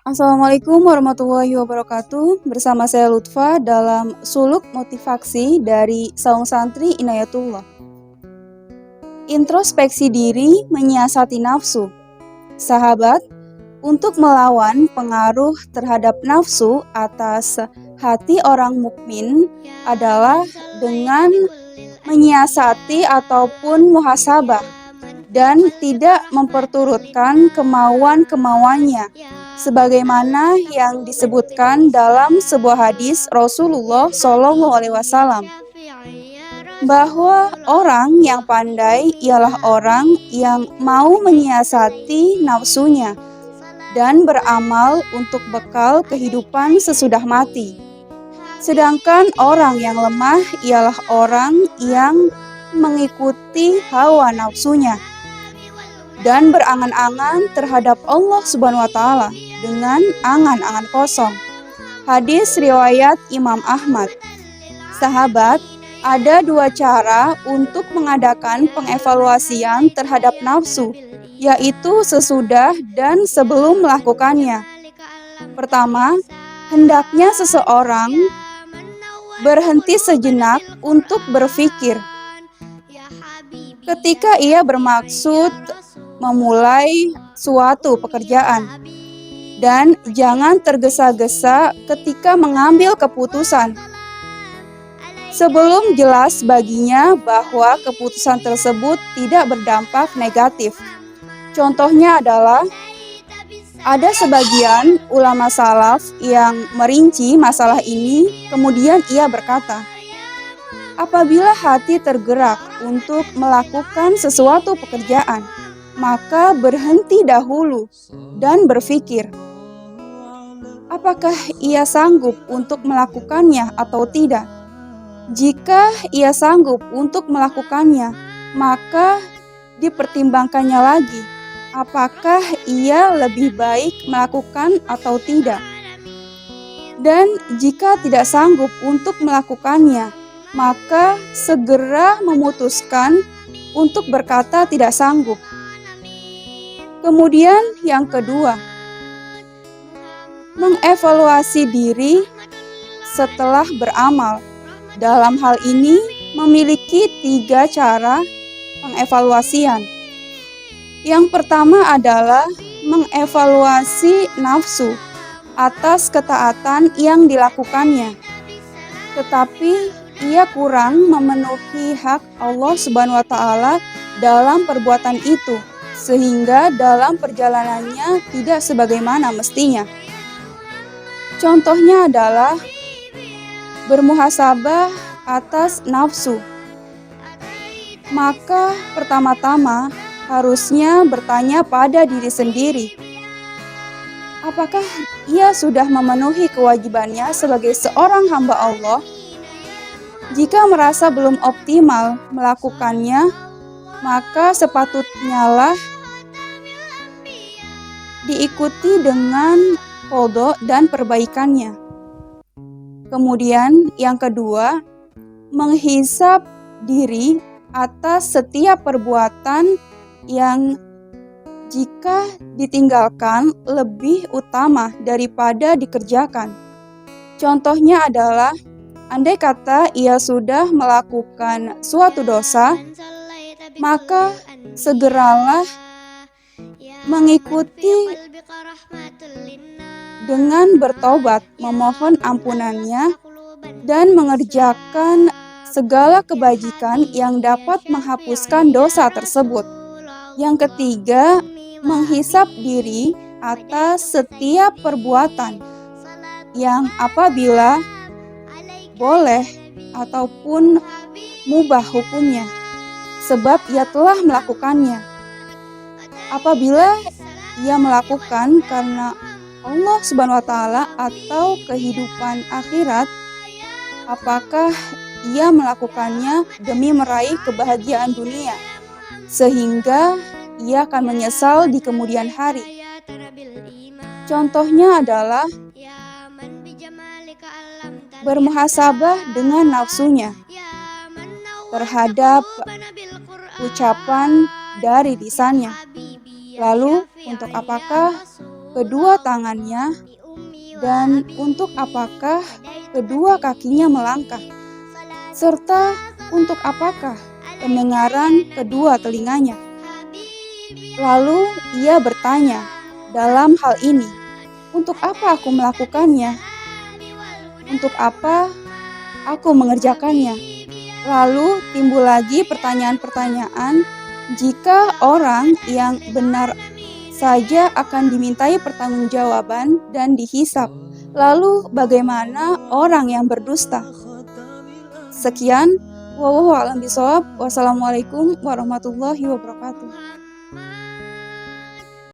Assalamualaikum warahmatullahi wabarakatuh. Bersama saya Lutfa dalam suluk motivasi dari Saung Santri Inayatullah. Introspeksi diri menyiasati nafsu. Sahabat, untuk melawan pengaruh terhadap nafsu atas hati orang mukmin adalah dengan menyiasati ataupun muhasabah dan tidak memperturutkan kemauan-kemauannya, sebagaimana yang disebutkan dalam sebuah hadis Rasulullah SAW, bahwa orang yang pandai ialah orang yang mau menyiasati nafsunya dan beramal untuk bekal kehidupan sesudah mati. Sedangkan orang yang lemah ialah orang yang mengikuti hawa nafsunya dan berangan-angan terhadap Allah Subhanahu wa Ta'ala dengan angan-angan kosong. Hadis riwayat Imam Ahmad. Sahabat, ada dua cara untuk mengadakan pengevaluasian terhadap nafsu, yaitu sesudah dan sebelum melakukannya. Pertama, hendaknya seseorang berhenti sejenak untuk berpikir ketika ia bermaksud memulai suatu pekerjaan, dan jangan tergesa-gesa ketika mengambil keputusan sebelum jelas baginya bahwa keputusan tersebut tidak berdampak negatif. Contohnya adalah ada sebagian ulama salaf yang merinci masalah ini, kemudian ia berkata, apabila hati tergerak untuk melakukan sesuatu pekerjaan, maka berhenti dahulu dan berpikir, apakah ia sanggup untuk melakukannya atau tidak? Jika ia sanggup untuk melakukannya, maka dipertimbangkannya lagi, apakah ia lebih baik melakukan atau tidak. Dan jika tidak sanggup untuk melakukannya, maka segera memutuskan untuk berkata tidak sanggup. Kemudian yang kedua, mengevaluasi diri setelah beramal. Dalam hal ini memiliki 3 cara pengevaluasian. Yang pertama adalah mengevaluasi nafsu atas ketaatan yang dilakukannya, tetapi ia kurang memenuhi hak Allah Subhanahu wa Ta'ala dalam perbuatan itu, sehingga dalam perjalanannya tidak sebagaimana mestinya. Contohnya adalah bermuhasabah atas nafsu. Maka pertama-tama harusnya bertanya pada diri sendiri, apakah ia sudah memenuhi kewajibannya sebagai seorang hamba Allah? Jika merasa belum optimal melakukannya, maka sepatutnya lah diikuti dengan qadha dan perbaikannya. Kemudian yang kedua, menghisab diri atas setiap perbuatan yang jika ditinggalkan lebih utama daripada dikerjakan. Contohnya adalah, andai kata ia sudah melakukan suatu dosa, maka segeralah mengikuti dengan bertobat, memohon ampunannya, dan mengerjakan segala kebajikan yang dapat menghapuskan dosa tersebut. Yang ketiga, menghisab diri atas setiap perbuatan yang apabila boleh ataupun mubah hukumnya, sebab ia telah melakukannya. Apabila ia melakukan karena Allah Subhanahu wa Ta'ala atau kehidupan akhirat, apakah ia melakukannya demi meraih kebahagiaan dunia, sehingga ia akan menyesal di kemudian hari. Contohnya adalah bermuhasabah dengan nafsunya terhadap ucapan dari lisannya. Lalu, untuk apakah kedua tangannya, dan untuk apakah kedua kakinya melangkah, serta untuk apakah pendengaran kedua telinganya. Lalu ia bertanya, dalam hal ini, untuk apa aku melakukannya? Untuk apa aku mengerjakannya? Lalu timbul lagi pertanyaan-pertanyaan, jika orang yang benar saja akan dimintai pertanggungjawaban dan dihisap, lalu bagaimana orang yang berdusta? Sekian, wallahu a'lam bishawab. Wassalamualaikum warahmatullahi wabarakatuh.